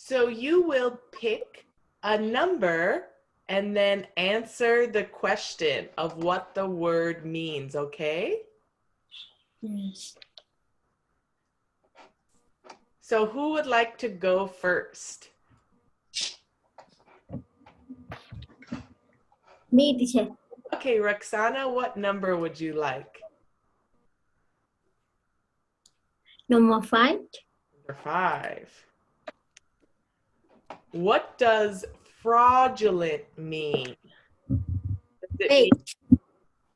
So you will pick a number and then answer the question of what the word means, okay? Yes. So who would like to go first? Me, teacher. Okay, Roxana, what number would you like? Number 5. Number 5. What does fraudulent mean? Does it 8. mean,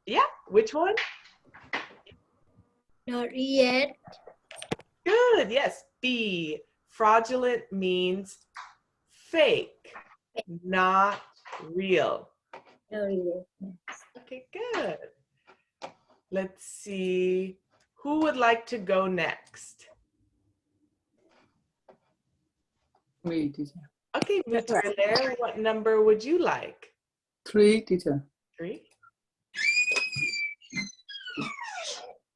yeah, which one? Not yet. Good, yes, B. Fraudulent means fake, not real. Not yet. Okay, good. Let's see. Who would like to go next? Me, teacher. Okay, Mr. Hilaire, what number would you like? 3, teacher. 3.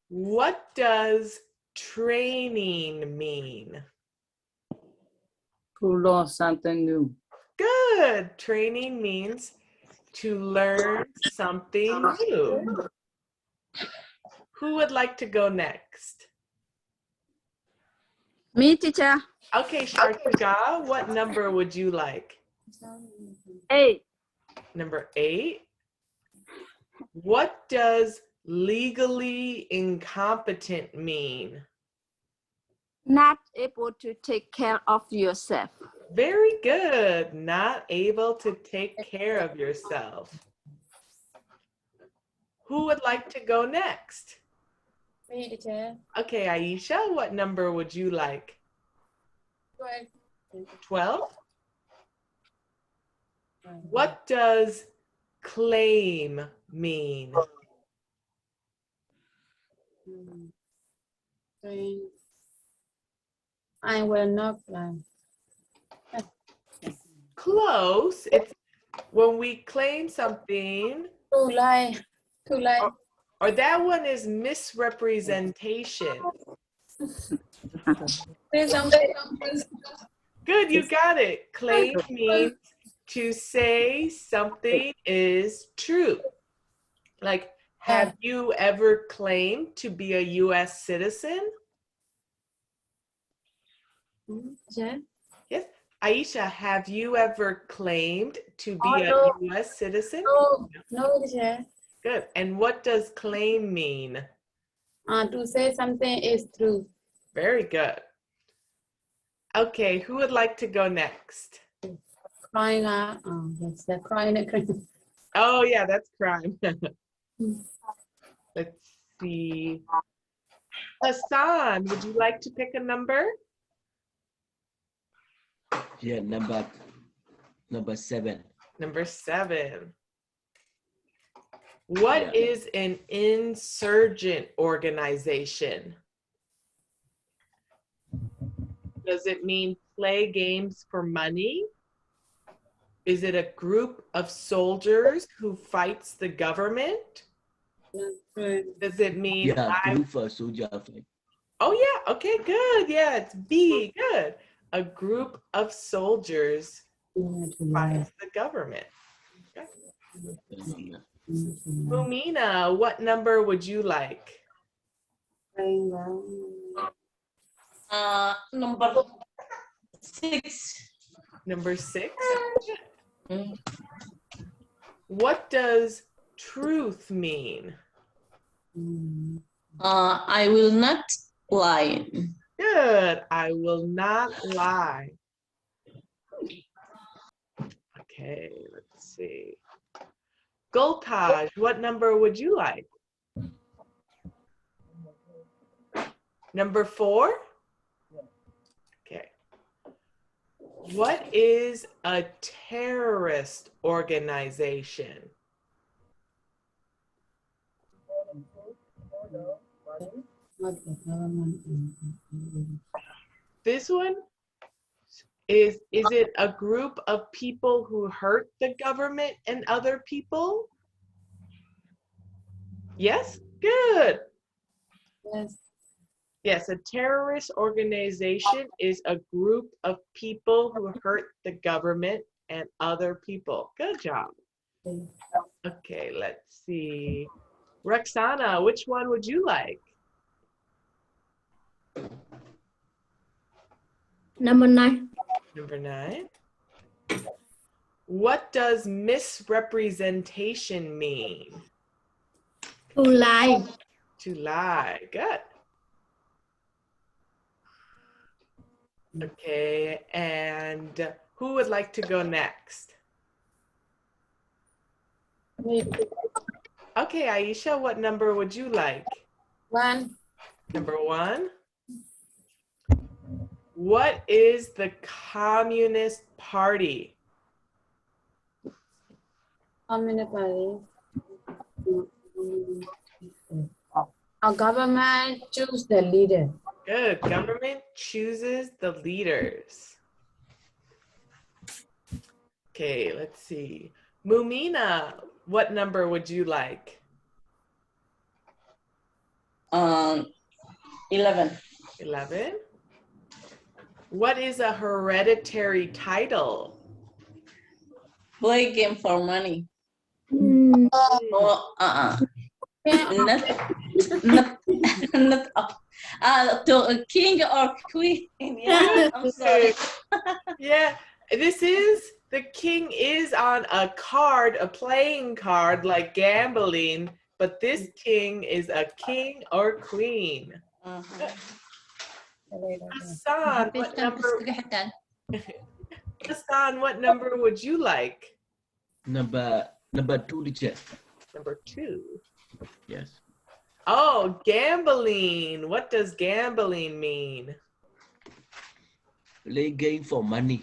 What does training mean? To learn something new. Good. Training means to learn something new. Who would like to go next? Me, teacher. Okay, Shartika, what number would you like? 8. Number 8. What does legally incompetent mean? Not able to take care of yourself. Very good. Not able to take care of yourself. Who would like to go next? Me, teacher. Okay, Aisha, what number would you like? 12. 12? What does claim mean? I will not lie. Close. It's when we claim something, To lie. To lie. or that one is misrepresentation. Say something. Good, you got it. Claim means to say something is true. Like, have you ever claimed to be a US citizen? Yeah. Yes. Aisha, have you ever claimed to be a no. US citizen? No. No, teacher. Good. And what does claim mean? To say something is true. Very good. Okay, who would like to go next? Crying. Yes, the crying. Oh, yeah, that's crime. Let's see. Hassan, would you like to pick a number? Yeah, number 7. Number 7. What is an insurgent organization? Does it mean play games for money? Is it a group of soldiers who fights the government? Does it mean group for soldier fight. Oh yeah, okay, good. Yeah, it's B, good. A group of soldiers fights the government. Okay. Mumina, what number would you like? Number 6. Number 6. What does truth mean? I will not lie. Good. I will not lie. Okay, let's see. Gultaj, what number would you like? Number 4? Okay. What is a terrorist organization? This one is it a group of people who hurt the government and other people? Yes, good. Yes. Yes, a terrorist organization is a group of people who hurt the government and other people. Good job. Okay, let's see. Roxana, which one would you like? Number 9. Number 9. What does misrepresentation mean? To lie. To lie. Good. Okay, and who would like to go next? Me. Okay, Aisha, what number would you like? 1. Number 1. What is the Communist Party? Communist Party. Our government choose the leader. Good. Government chooses the leaders. Okay, let's see. Mumina, what number would you like? 11. 11. What is a hereditary title? Play game for money. Mm, Oh, not to a king or queen. Yeah, I'm sorry. Yeah, the king is on a card, a playing card like gambling, but this king is a king or queen. Hassan, what number? Hassan, what number would you like? Number 2, teacher. Number 2. Yes. Oh, gambling. What does gambling mean? Play game for money.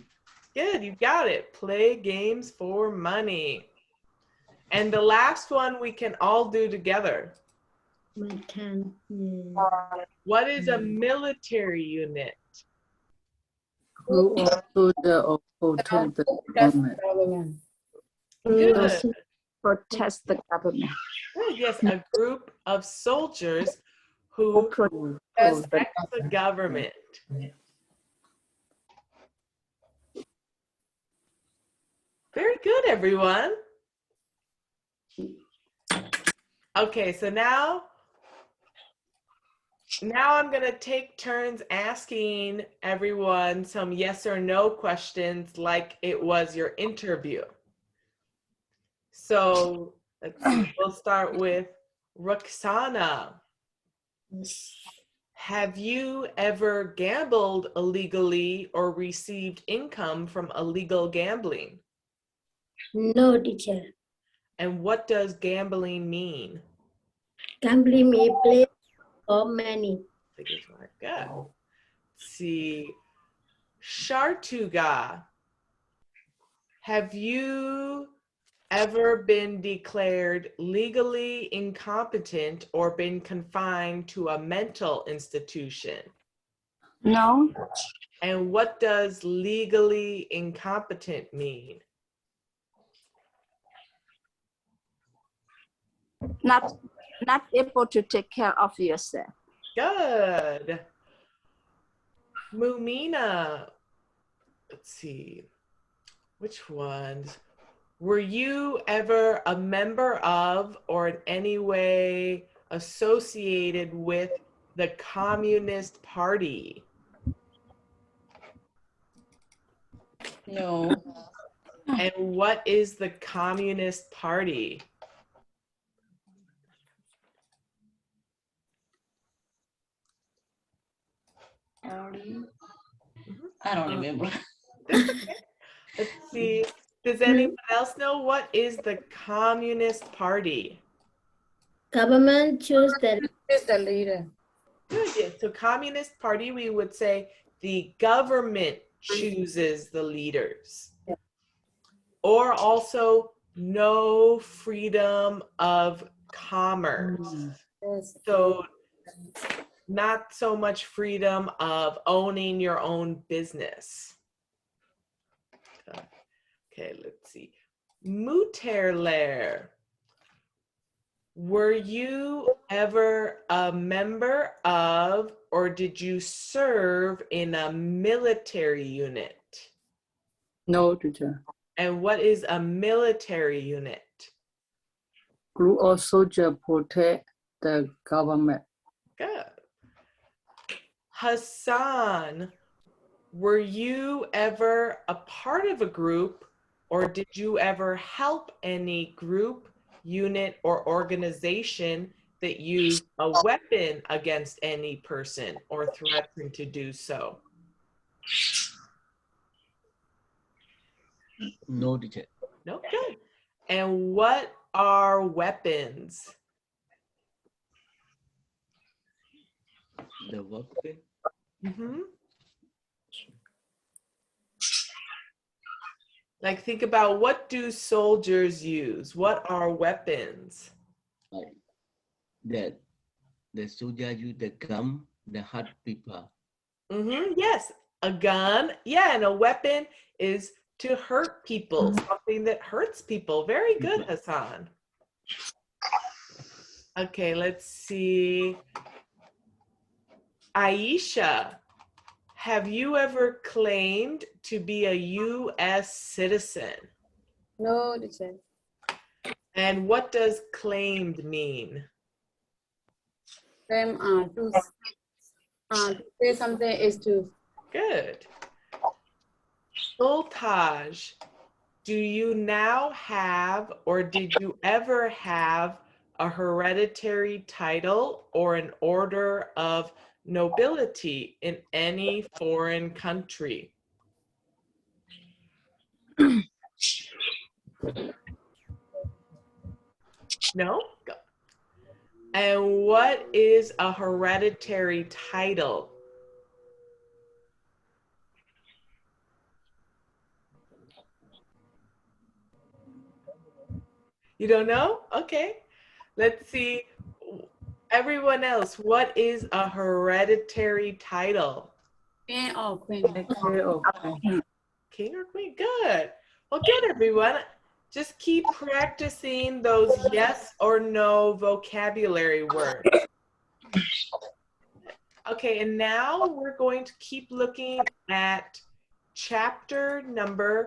Good, you got it. Play games for money. And the last one we can all do together. we can. What is a military unit? Who also the protect the government. Government. Good. Protest the government. Good. Yes, a group of soldiers who protect the government. Very good, everyone. Okay, so now I'm going to take turns asking everyone some yes or no questions like it was your interview. So let's see, we'll start with Roxana. Have you ever gambled illegally or received income from illegal gambling? No, teacher. And what does gambling mean? Gambling may play for money. Good. Let's see. Shartuga, have you ever been declared legally incompetent or been confined to a mental institution? No, And what does legally incompetent mean? not able to take care of yourself. Good. Mumina, let's see, which ones? Were you ever a member of or in any way associated with the Communist Party? No. And what is the Communist Party? I don't remember. Let's see. Does anyone else know what is the Communist Party? Government choose the Choose the leader. Good. Yeah. So Communist Party, we would say the government chooses the leaders. Or also no freedom of commerce. Yes. So not so much freedom of owning your own business. Okay, let's see. Muterler, were you ever a member of or did you serve in a military unit? No, teacher. And what is a military unit? Group of soldiers protect the government. Good. Hassan, were you ever a part of a group or did you ever help any group, unit, or organization that used a weapon against any person or threatened to do so? No, teacher. No, good. And what are weapons? The weapon. Like think about what do soldiers use? What are weapons? Like that the soldier use the gun, the hurt people. Yes, a gun. Yeah, and a weapon is to hurt people, something that hurts people. Very good, Hassan. Okay, let's see. Aisha, have you ever claimed to be a U.S. citizen? No, teacher. And what does claimed mean? Claim to say something is to. Good. Sultaj, do you now have or did you ever have a hereditary title or an order of nobility in any foreign country? No? Go. And what is a hereditary title? You don't know? Okay. Let's see. Everyone else, what is a hereditary title? King or queen. King or queen? Good. Well, good, everyone. Just keep practicing those yes or no vocabulary words. Okay, and now we're going to keep looking at chapter number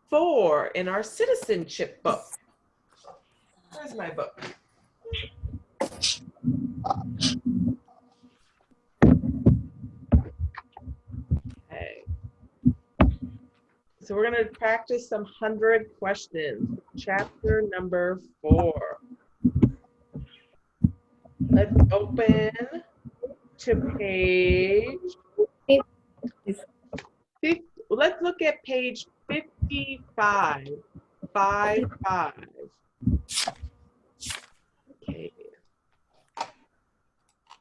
4 in our citizenship book. Where's my book? Okay. So we're going to practice some 100 questions. Chapter number 4. Let's open to page. Let's look at page 55. 55. Okay.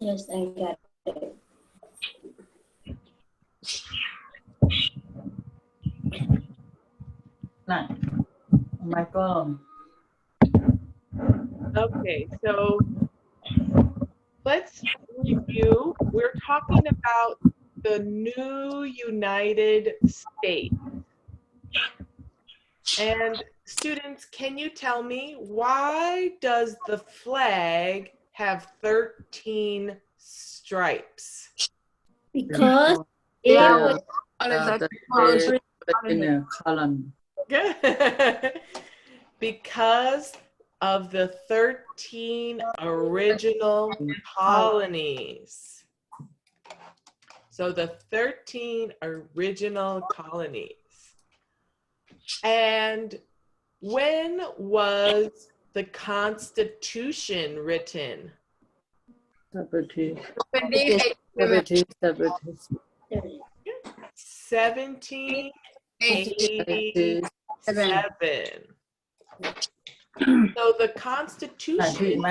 Yes, I got it. Michael. Okay, so let's review. We're talking about the new United States. And students, can you tell me why does the flag have 13 stripes? Because Yeah. it In a column. Good. Because of the 13 original colonies. So the 13 original colonies. And when was the Constitution written? 1787. So the Constitution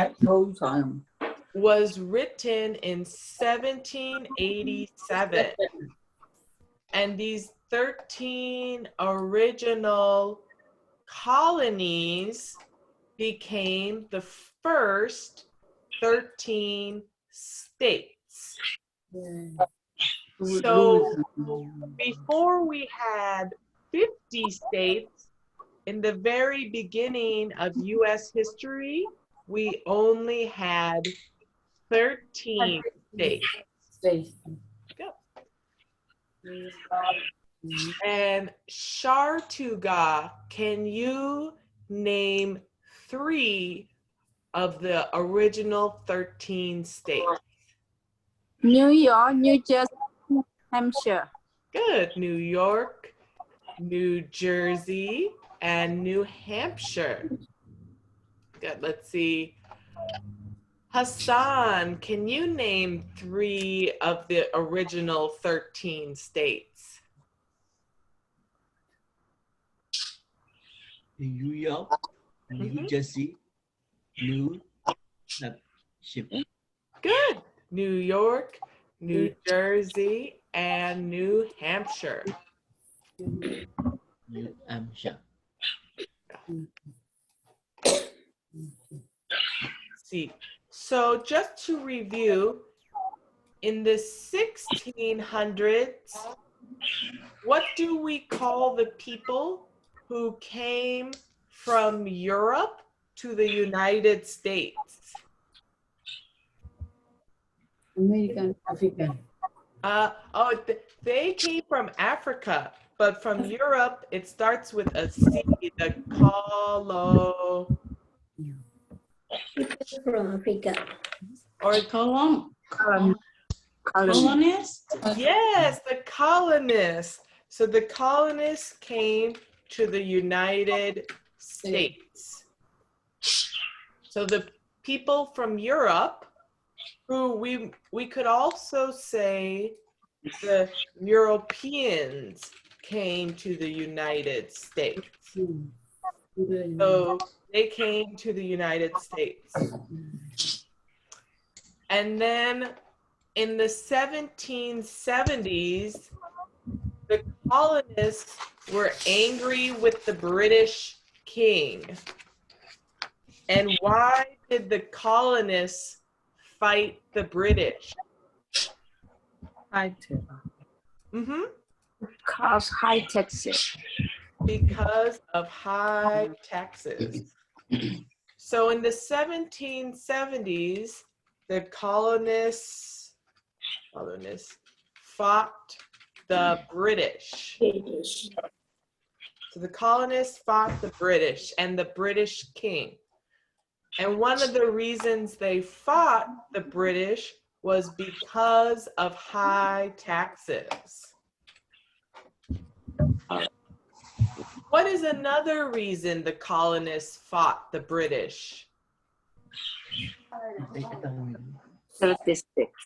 was written in 1787. And these 13 original colonies became the first 13 states. So before we had 50 states, in the very beginning of US history, we only had 13 states. Space. Go. And Shartuga, can you name 3 of the original 13 states? New York, New Jersey, New Hampshire. Good. New York, New Jersey, and New Hampshire. Good. Let's see. Hassan, can you name 3 of the original 13 states? New York, New Jersey, New Hampshire. Good. New York, New Jersey, and New Hampshire. New Hampshire. See, so just to review, in the 1600s, what do we call the people who came from Europe to the United States? American, African. They came from Africa, but from Europe, it starts with a C, the colo. From Africa. Or Colonist? yes, the colonists. So the colonists came to the United States. So the people from Europe, who we could also say the Europeans came to the United States. So they came to the United States. And then in the 1770s, the colonists were angry with the British king. And why did the colonists fight the British? Cause high taxes. Because of high taxes. So in the 1770s, the colonists fought the British. So the colonists fought the British and the British king. And one of the reasons they fought the British was because of high taxes. What is another reason the colonists fought the British? Statistics.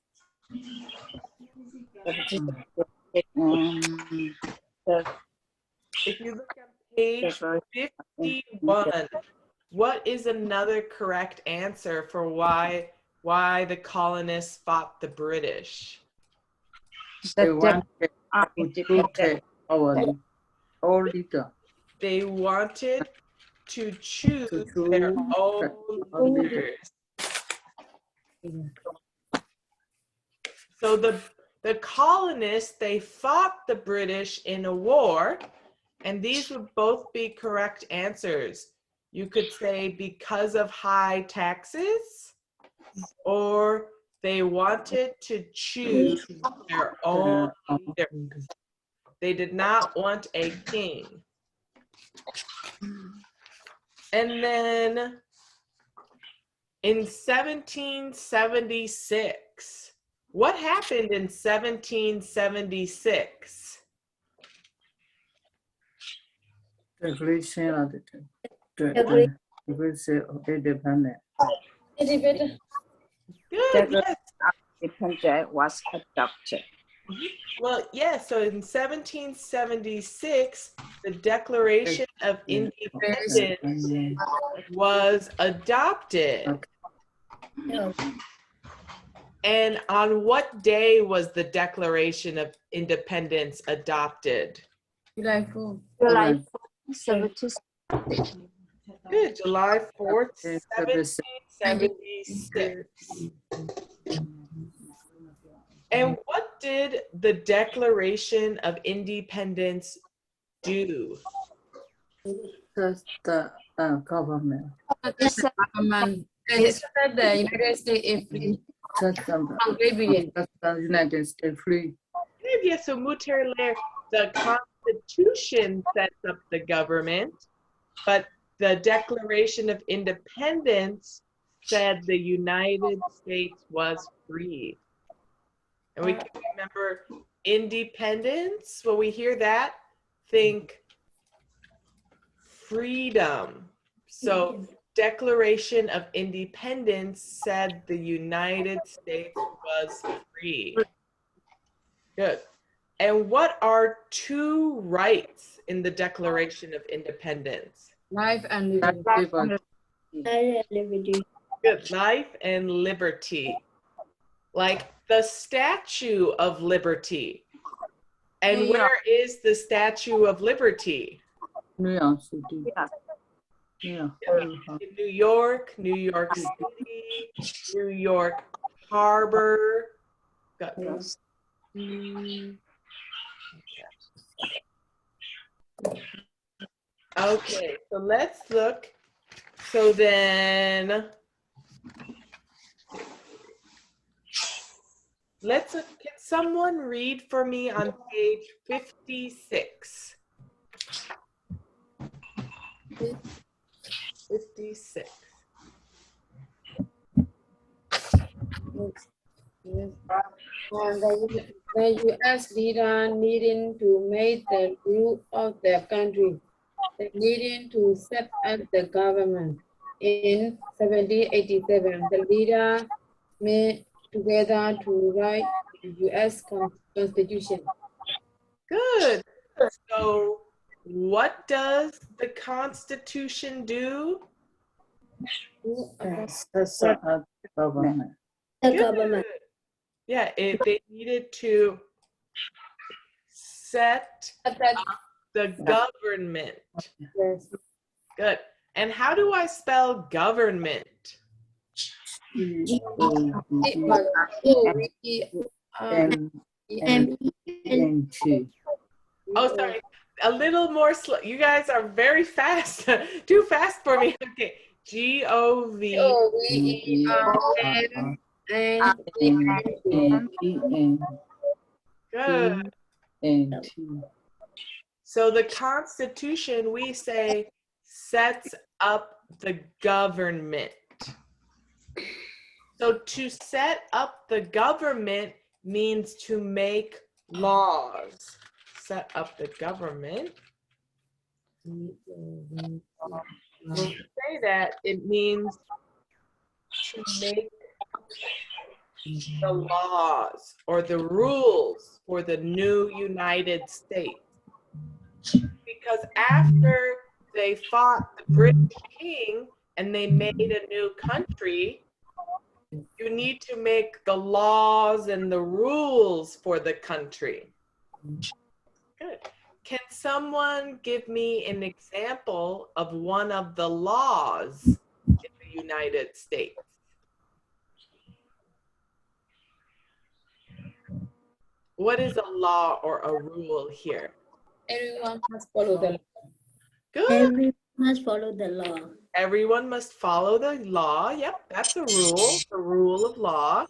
If you look at page 51, what is another correct answer for why the colonists fought the British? They wanted to take our own leader. They wanted to choose their own leaders. So the colonists, they fought the British in a war, and these would both be correct answers. You could say because of high taxes, or they wanted to choose their own leaders. They did not want a king. And then in 1776, what happened in 1776? Declaration of Declaration of Independence. Good, yes. Independence was adopted. Well, yes, so in 1776, the Declaration of Independence was adopted. And on what day was the Declaration of Independence adopted? July 4. July 76. Good, July 4th, 1776. And what did the Declaration of Independence do? That's the government. Government He said the United States is free from Great Britain. the United States free. Yeah, so Muterler, the Constitution sets up the government, but the Declaration of Independence said the United States was free. And we can remember independence. When we hear that, think freedom. So Declaration of Independence said the United States was free. Good. And what are two rights in the Declaration of Independence? Life and liberty. Good. Life and liberty. Like the Statue of Liberty. And where is the Statue of Liberty? New York City. Yeah. In New York, New York City, New York Harbor. Got those. Okay, so let's look. So then, let's look. Can someone read for me on page 56? 56. Yes. The U.S. leader needing to make the rule of the country, needing to set up the government. In 1787, the leader met together to write the U.S. Constitution. Good. So what does the Constitution do? Set up government. The Good. government. Yeah, they needed to set up the government. Yes. Good. And how do I spell government? G-O-V-E-R-N-T. Oh, sorry. A little more slow. You guys are very fast. Too fast for me. Okay. G-O-V-E-R-N-T. Good. So the Constitution, we say, sets up the government. So to set up the government means to make laws. Set up the government. When we say that, it means to make the laws or the rules for the new United States. Because after they fought the British king and they made a new country, you need to make the laws and the rules for the country. Good. Can someone give me an example of one of the laws in the United States? What is a law or a rule here? Everyone must follow the law. Good. Everyone must follow the law. Everyone must follow the law. Yep, that's a rule. The rule of law.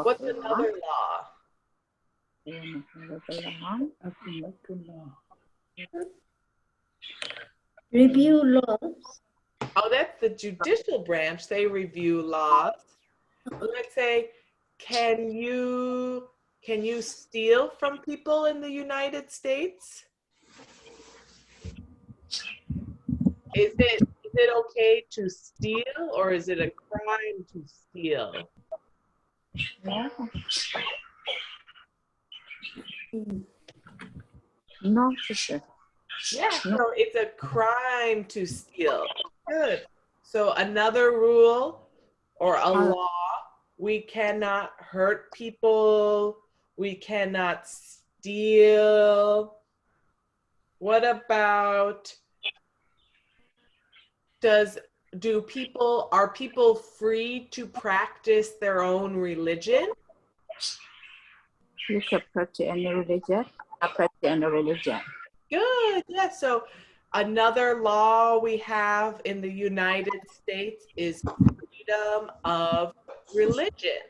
What's another law? Review laws. Oh, that's the judicial branch. They review laws. Let's say, can you steal from people in the United States? Is it okay to steal, or is it a crime to steal? No, sister. Yeah, so it's a crime to steal. Good. So another rule or a law, we cannot hurt people, we cannot steal. What about, are people free to practice their own religion? You can practice any religion. I practice any religion. Good. Yeah. So Another law we have in the United States is freedom of religion.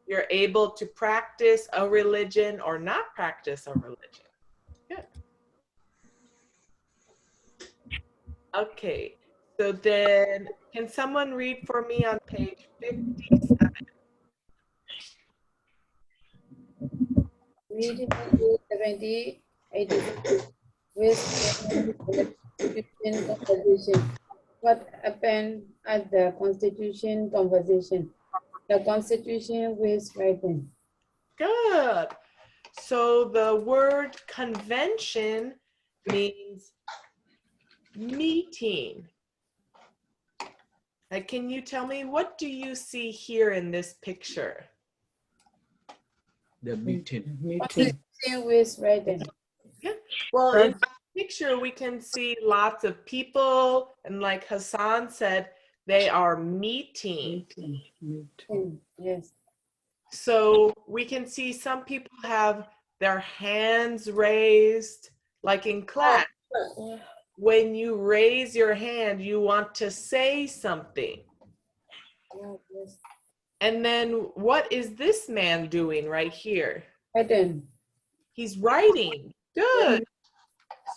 You're able to practice a religion or not practice a religion. Good. Okay, so then can someone read for me on page 57? Reading to 70, 86, with Constitution Conversation. What happened at the Constitution Conversation? The Constitution was written. Good. So the word convention means meeting. Like, can you tell me, what do you see here in this picture? The meeting. Meeting. Constitution was written. Well, in the picture, we can see lots of people, and like Hassan said, they are meeting. Meeting. Yes. So we can see some people have their hands raised, like in class. When you raise your hand, you want to say something. Yes. And then what is this man doing right here? Written. He's writing. Good.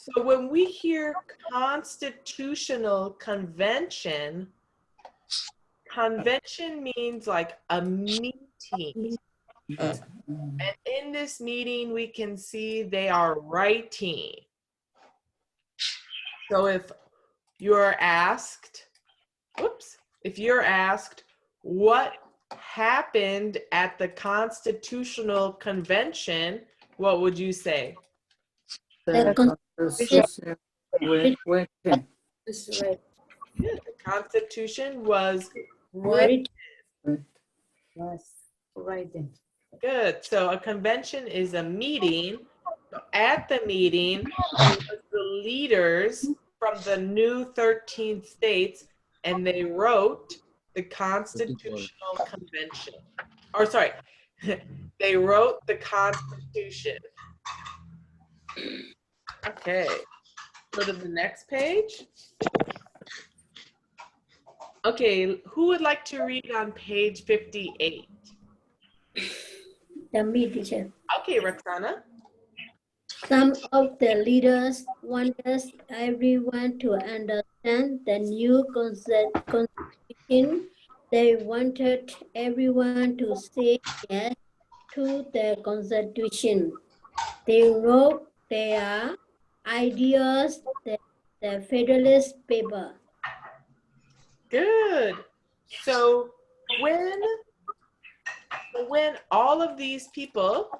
So when we hear constitutional convention, convention means like a meeting. And in this meeting, we can see they are writing. So if you're asked, what happened at the Constitutional Convention, what would you say? The Constitution was written. It's right. Yeah, the Constitution was Written. written. Yes. Written. Good. So a convention is a meeting. So at the meeting, it was the leaders from the new 13 states, and they wrote the Constitutional Convention. Or sorry, they wrote the Constitution. Okay. Go to the next page. Okay, who would like to read on page 58? The me, teacher. Okay, Roxana. Some of the leaders wanted everyone to understand the new constitution. They wanted everyone to say yes to the constitution. They wrote their ideas the Federalist paper. Good. So when all of these people,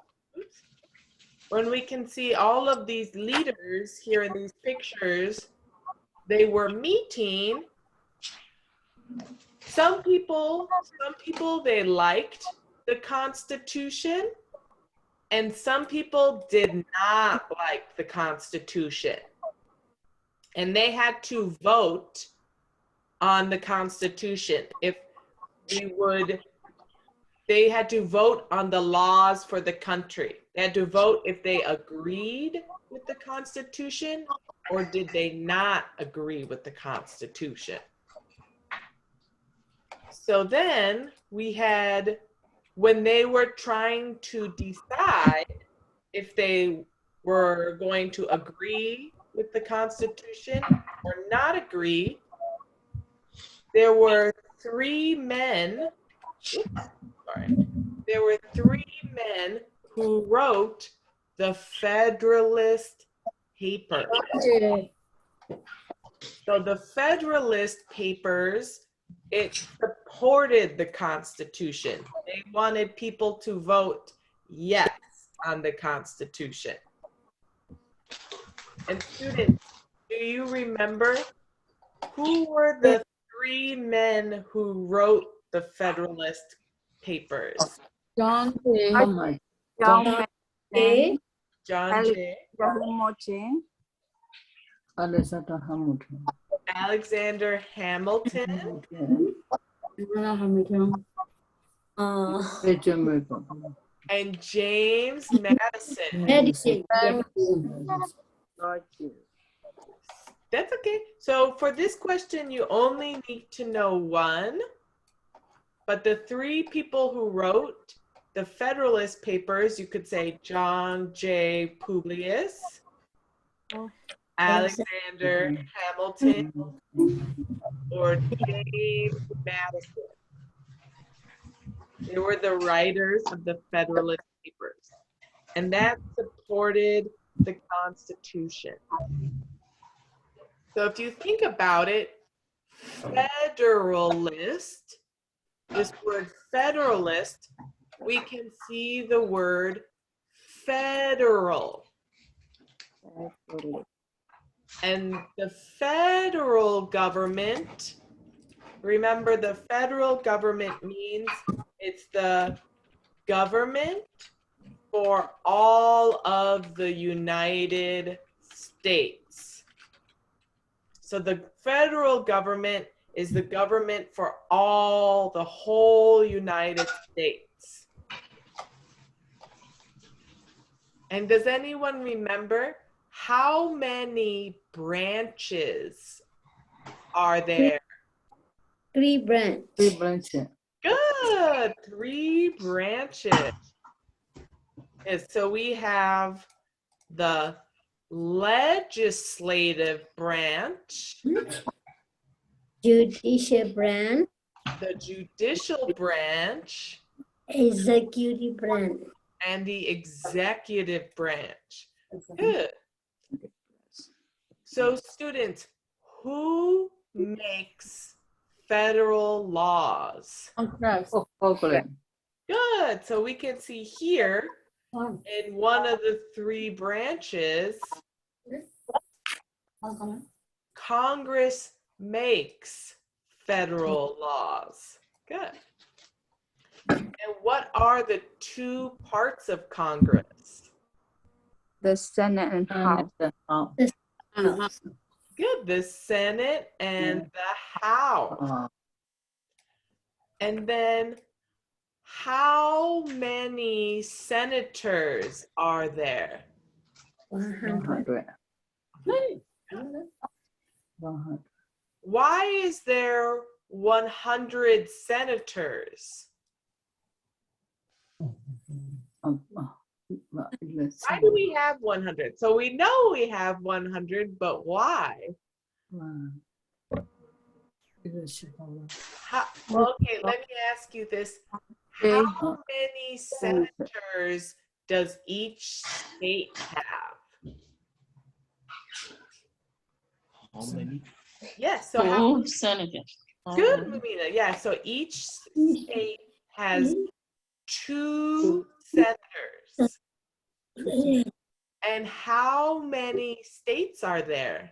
when we can see all of these leaders here in these pictures, they were meeting. Some people they liked the Constitution, and some people did not like the Constitution. And they had to vote on the Constitution. They had to vote on the laws for the country. They had to vote if they agreed with the Constitution or did they not agree with the Constitution. So then we had, when they were trying to decide if they were going to agree with the Constitution or not agree, there were three men who wrote the Federalist Papers. Okay. So the Federalist Papers, it supported the Constitution. They wanted people to vote yes on the Constitution. And students, do you remember who were the three men who wrote the Federalist Papers? John Jay. Oh my. John Okay. John Jay, Alexander Hamilton. Alexander Hamilton, Hamilton. Benjamin. and James Madison. Medicine. That's okay. So for this question, you only need to know one, but the three people who wrote the Federalist Papers, you could say John J. Publius, Alexander Hamilton, or James Madison. They were the writers of the Federalist Papers, and that supported the Constitution. So if you think about it, Federalist, this word Federalist, we can see the word federal. And the federal government, remember the federal government means it's the government for all of the United States. So the federal government is the government for the whole United States. And does anyone remember how many branches are there? 3 branches. 3 branches. Good, 3 branches. Yes, so we have the legislative branch, Judicial branch, the judicial branch, executive branch. and the executive branch. Good. So students, who makes federal laws? Congress. Good. So we can see here in one of the 3 branches, Congress makes federal laws. Good. And what are the 2 parts of Congress? The Senate and House. Good. The Senate and the House. And then how many senators are there? 100. 100. Why is there 100 senators? Why do we have 100? So we know we have 100, but why? Okay, let me ask you this. How many senators does each state have? How many? Yes, so how 2 senators. good, Lumina. Yeah, so each state has 2 senators. And how many states are there?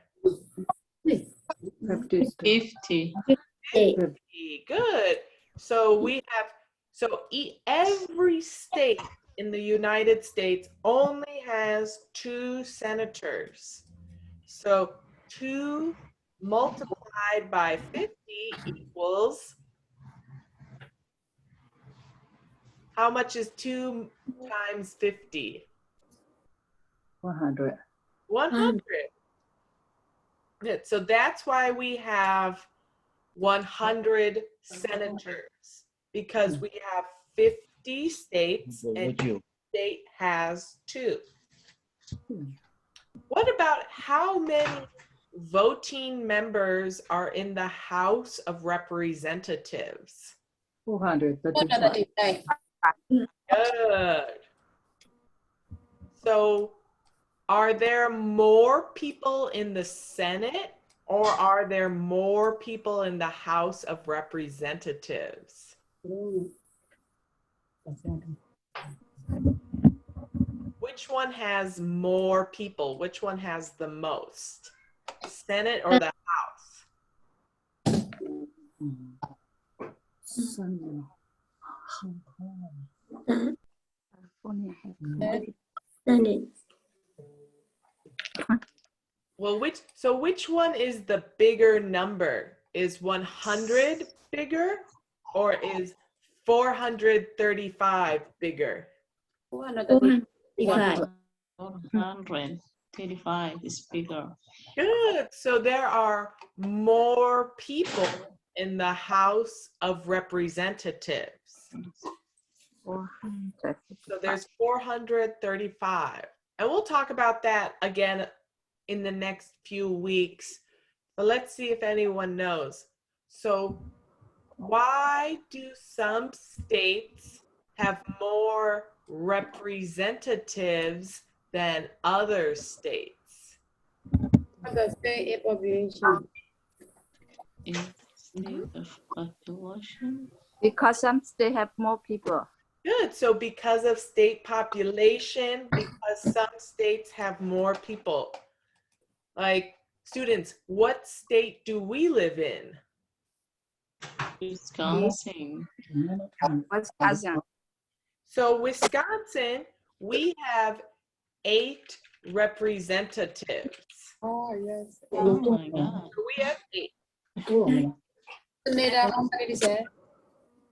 50. 50. Good. So we have, every state in the United States only has 2 senators. So 2 multiplied by 50 equals, how much is 2 times 50? 100. 100. Good. So that's why we have 100 senators, because we have 50 states and each state has 2. What about how many voting members are in the House of Representatives? 235. Good. So are there more people in the Senate, or are there more people in the House of Representatives? Which one has more people? Which one has the most? Senate or the House? Senate. Well, which one is the bigger number? Is 100 bigger, or is 435 bigger? 435. 135. 35 is bigger. Good. So there are more people in the House of Representatives. 435. So there's 435. And we'll talk about that again in the next few weeks. But let's see if anyone knows. So why do some states have more representatives than other states? The state population. Instead of population. Because some states have more people. Good. So because of state population, because some states have more people. Like, students, what state do we live in? Wisconsin. Wisconsin. So Wisconsin, we have 8 representatives. Oh, yes. Oh my God. So we have 8. Neda, how many is it?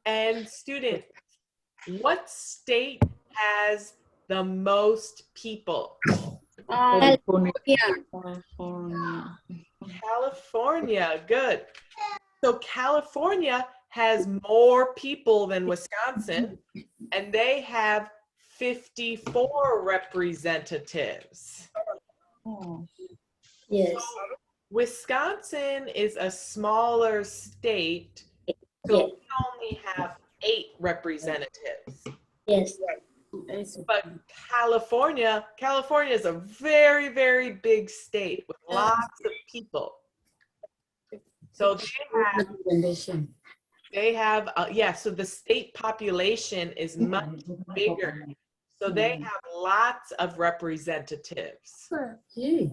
And students, what state has the most people? California. California. California. Good. So California has more people than Wisconsin, and they have 54 representatives. Oh, Yes. Wisconsin is a smaller state, so Yes. we only have 8 representatives. Yes. But California is a very, very big state with lots of people. So they have, so the state population is much bigger. So they have lots of representatives. Gee.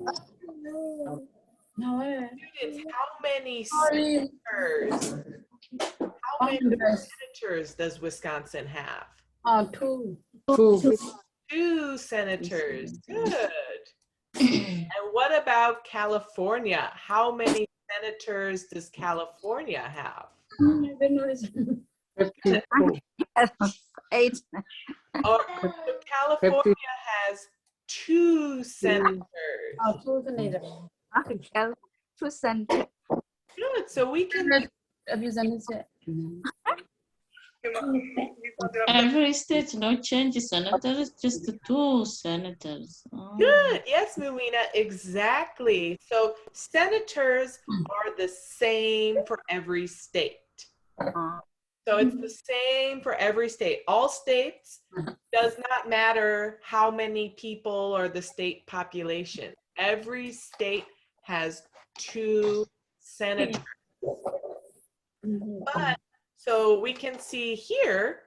Students, how many senators does Wisconsin have? 2. 2 senators. Good. And what about California? How many senators does California have? 8. Or California has 2 senators. 2 senators. 2 senators. Good. So we can. Representative. every state no changes senators, just the 2 senators. Oh. Good. Yes, Mumina, exactly. So senators are the same for every state. So it's the same for every state. All states, does not matter how many people or the state population. Every state has 2 senators. But so we can see here,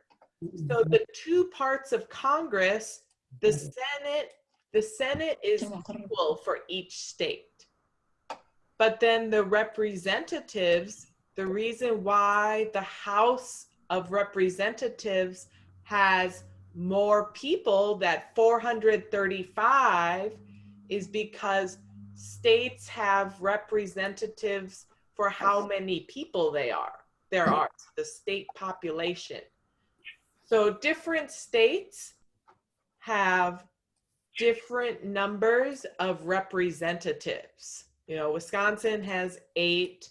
so the 2 parts of Congress, the Senate is equal for each state. But then the representatives, the reason why the House of Representatives has more people, that 435, is because states have representatives for how many people there are, the state population. So different states have different numbers of representatives. You know, Wisconsin has 8,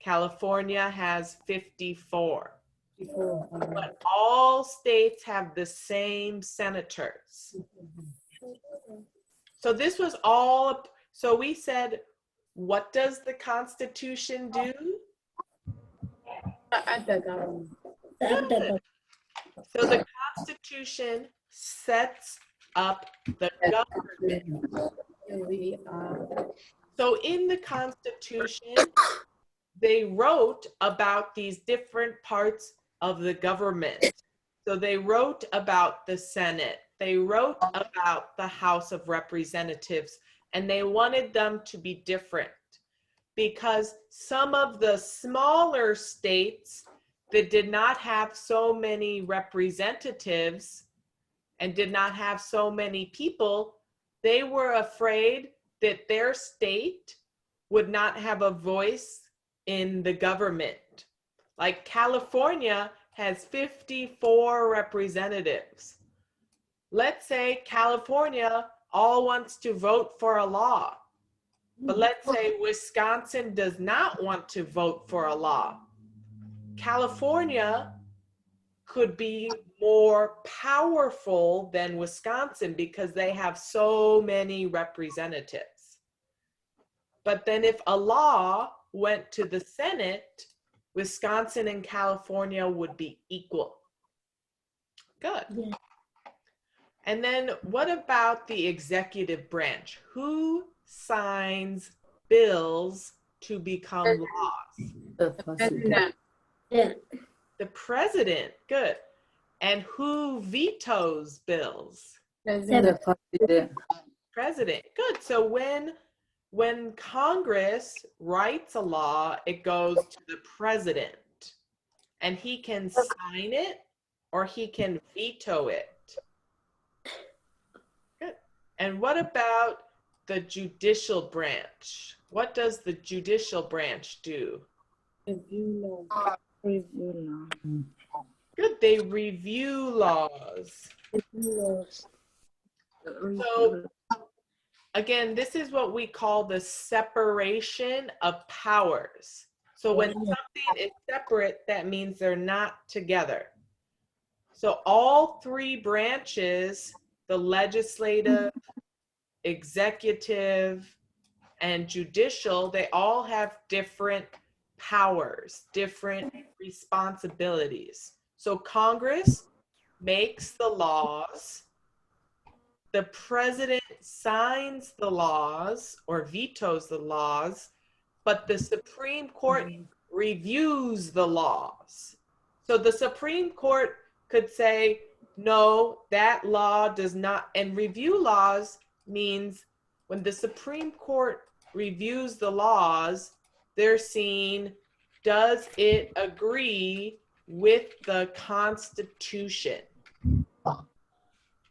California has 54. But all states have the same senators. So this was all, so we said, what does the Constitution do? Good. So the Constitution sets up the government. So in the Constitution, they wrote about these different parts of the government. So they wrote about the Senate, they wrote about the House of Representatives, and they wanted them to be different because some of the smaller states that did not have so many representatives and did not have so many people, they were afraid that their state would not have a voice in the government. Like California has 54 representatives. Let's say California all wants to vote for a law. But let's say Wisconsin does not want to vote for a law. California could be more powerful than Wisconsin because they have so many representatives. But then if a law went to the Senate, Wisconsin and California would be equal. Good. Yeah. And then what about the executive branch? Who signs bills to become laws? The president. President. The president. Good. And who vetoes bills? The president. President. Good. So when Congress writes a law, it goes to the president, and he can sign it or he can veto it. Good. And what about the judicial branch? What does the judicial branch do? Review law. Good. They review laws. So again, this is what we call the separation of powers. So when something is separate, that means they're not together. So all three branches, the legislative, executive, and judicial, they all have different powers, different responsibilities. So Congress makes the laws, the president signs the laws or vetoes the laws, but the Supreme Court reviews the laws. So the Supreme Court could say, no, that law does not, and review laws means when the Supreme Court reviews the laws, they're seeing, does it agree with the Constitution?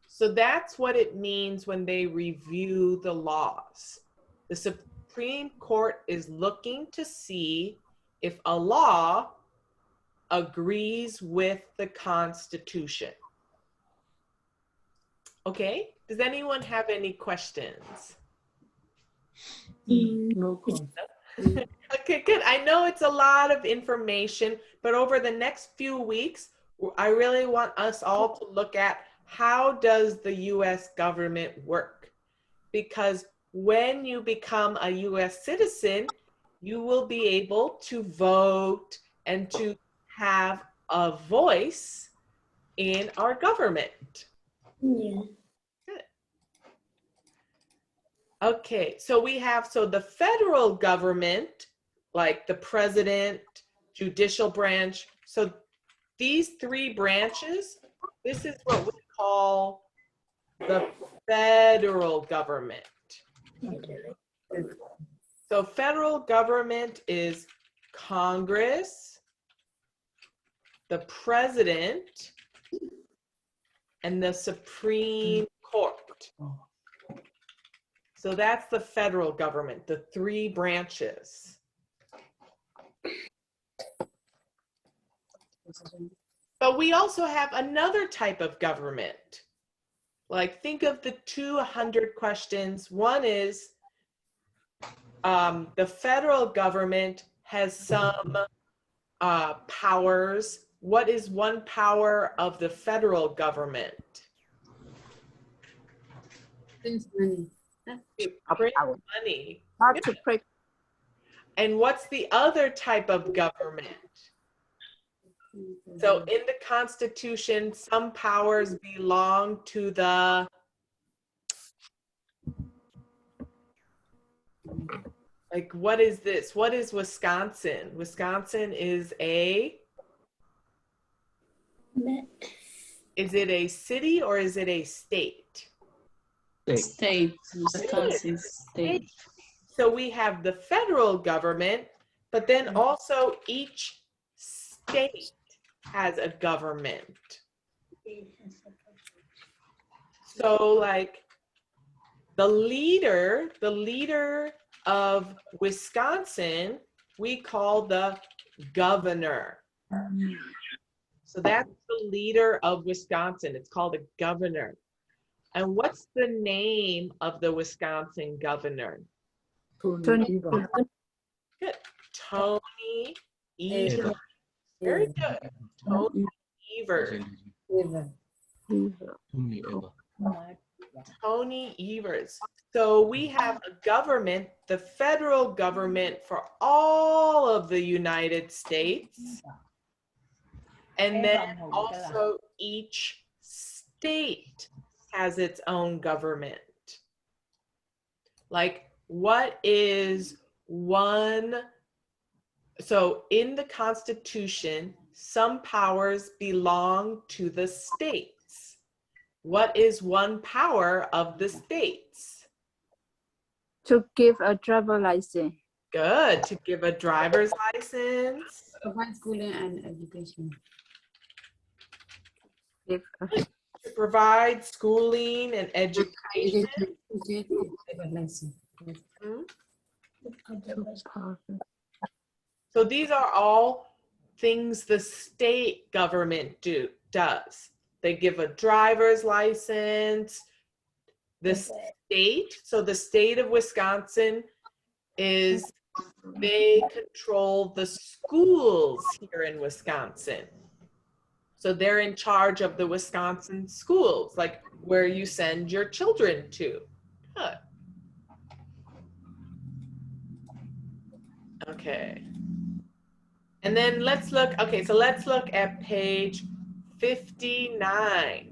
So that's what it means when they review the laws. The Supreme Court is looking to see if a law agrees with the Constitution. Okay, does anyone have any questions? No question. Okay, good. I know it's a lot of information, but over the next few weeks, I really want us all to look at how does the US government work? Because when you become a US citizen, you will be able to vote and to have a voice in our government. Yeah. Good. Okay, so we have, so the federal government, like the president, judicial branch, so these three branches, this is what we call the federal government. So federal government is Congress, the president, and the Supreme Court. So that's the federal government, the three branches. But we also have another type of government. Like think of the 200 questions. One is the federal government has some powers. What is one power of the federal government? Print money. To print money. Not to print. And what's the other type of government? So in the Constitution, some powers belong to the, like, what is this? What is Wisconsin? Wisconsin is a, is it a city or is it a state? State, Wisconsin state. So we have the federal government, but then also each state has a government. So like the leader of Wisconsin, we call the governor. So that's the leader of Wisconsin. It's called a governor. And what's the name of the Wisconsin governor? Tony. Good. Tony Evers. Very good. Tony Evers. Tony Evers. So we have a government, the federal government for all of the United States. And then also each state has its own government. Like, what is one? So in the Constitution, some powers belong to the states. What is one power of the states? To give a driver license. Good. To give a driver's license. Provide schooling and education. Give a To provide schooling and education. So these are all things the state government does. They give a driver's license. The state, so the state of Wisconsin is, they control the schools here in Wisconsin. So they're in charge of the Wisconsin schools, like where you send your children to. Good. Okay. And then let's look, okay, so let's look at page 59.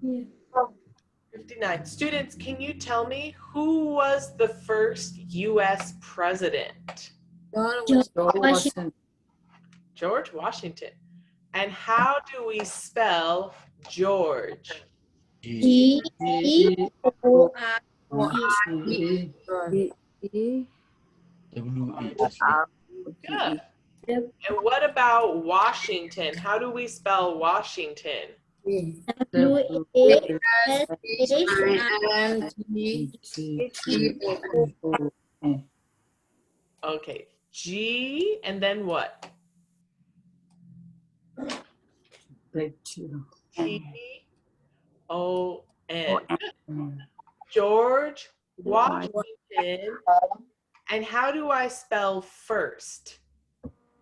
Yeah. 59. Students, can you tell me who was the first U.S. president? George Washington. And how do we spell George? G-E-O-R-G. Good. And what about Washington? How do we spell Washington? Okay, G and then what? T-O-N. George Washington. And how do I spell first?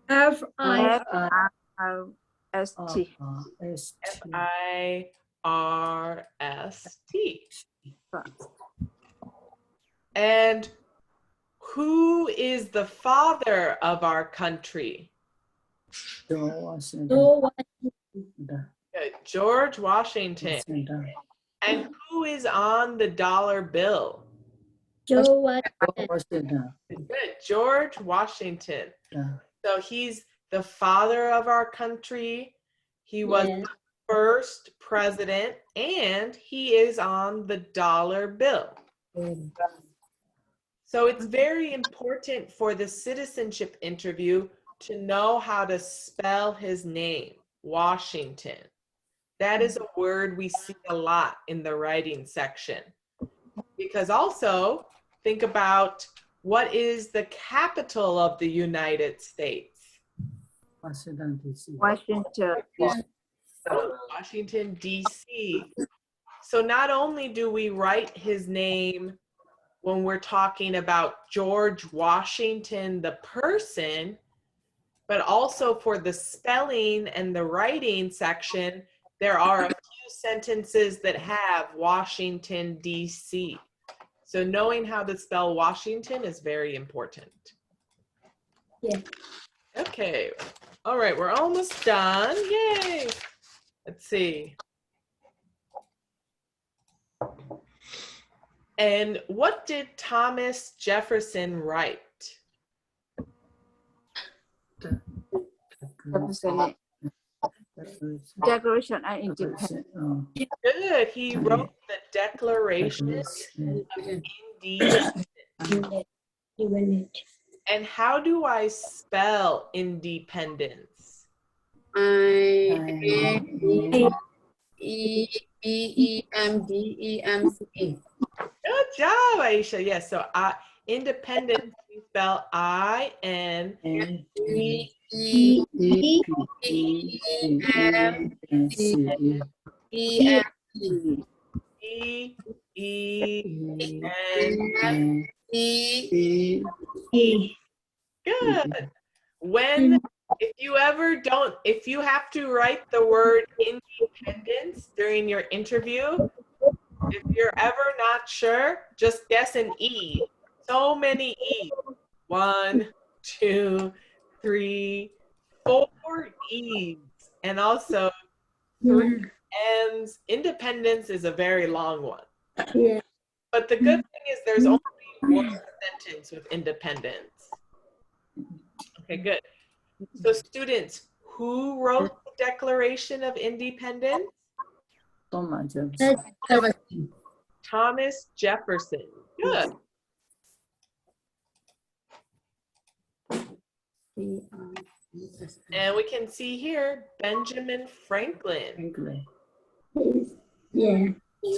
F-I-R-S-T. F-I-R-S-T. And who is the father of our country? Good. George Washington. And who is on the dollar bill? Good. George Washington. So he's the father of our country. He was the first president, and he is on the dollar bill. So it's very important for the citizenship interview to know how to spell his name, Washington. That is a word we see a lot in the writing section. Because also, think about what is the capital of the United States? Washington. Washington, D.C. So not only do we write his name when we're talking about George Washington, the person, but also for the spelling and the writing section, there are a few sentences that have Washington, D.C. So knowing how to spell Washington is very important. Yeah. Okay. All right, we're almost done. Yay. Let's see. And what did Thomas Jefferson write? Declaration of Independence. Good. He wrote the Declaration of Independence. And how do I spell independence? I-E-B-E-M-D-E-M-C. Good job, Aisha. Yes, so independence, we spell I-N-D-E-M-C-E. E, E, N, E, Good. If you have to write the word independence during your interview, if you're ever not sure, just guess an E. So many E. 1, 2, 3, 4 E's. And also 3 N's. Independence is a very long one. Yeah. But the good thing is there's only one sentence with independence. Okay, good. So students, who wrote the Declaration of Independence? Thomas. Thomas Jefferson. Good. And we can see here Benjamin Franklin. Yeah.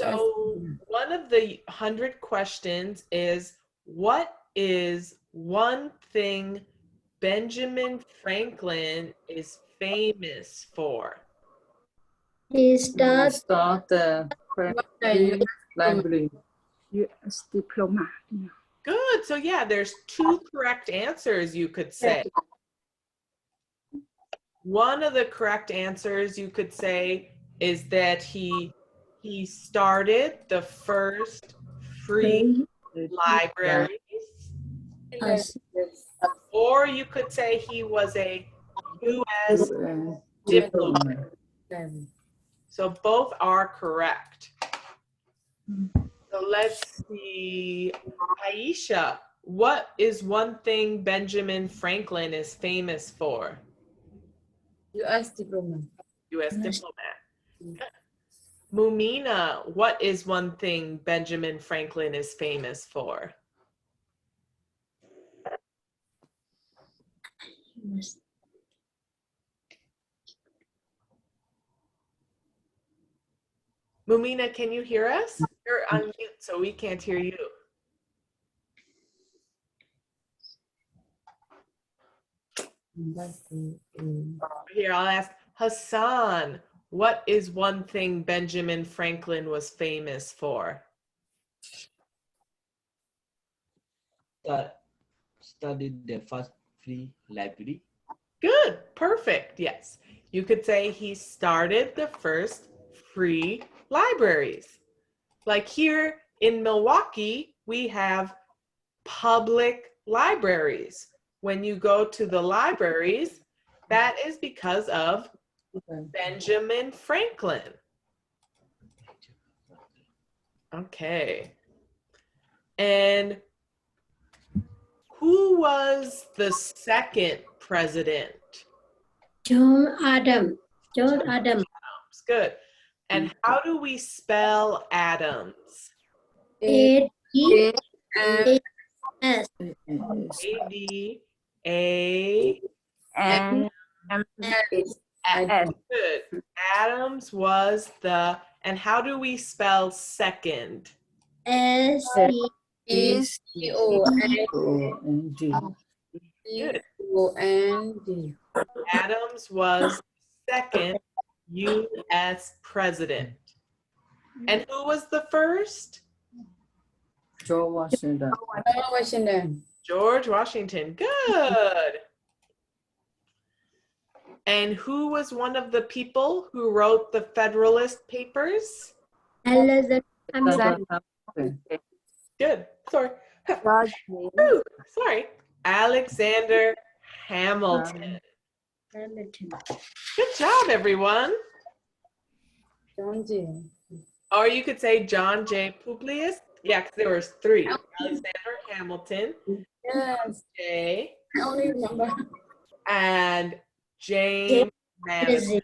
So one of the 100 questions is, what is one thing Benjamin Franklin is famous for? He started Start the library. US diploma. Good. So yeah, there's 2 correct answers you could say. One of the correct answers you could say is that he started the first free libraries, us. or you could say he was a U.S. diplomat. So both are correct. So let's see, Aisha, what is one thing Benjamin Franklin is famous for? US diploma. U.S. diplomat. Mumina, what is one thing Benjamin Franklin is famous for? Mumina, can you hear us? You're on mute, so we can't hear you. Here, I'll ask Hassan, what is one thing Benjamin Franklin was famous for? Studied the first free library. Good, perfect, yes. You could say he started the first free libraries. Like here in Milwaukee, we have public libraries. When you go to the libraries, that is because of Benjamin Franklin. Okay. And who was the second president? John Adam. John Adam. Good. And how do we spell Adams? A D S. A-D-A. And Good. Adams was the, and how do we spell second? S E Good. C-O-N-D. Adams was second U.S. president. And who was the first? George Washington. Washington. George Washington. Good. And who was one of the people who wrote the Federalist Papers? Alexander. Good. Sorry. Ooh, sorry. Alexander Hamilton. Hamilton. Good job, everyone. John J. Or you could say John J. Publius. Yeah, because there was 3. Alexander Hamilton, Yes. J, I only remember. and James Madison.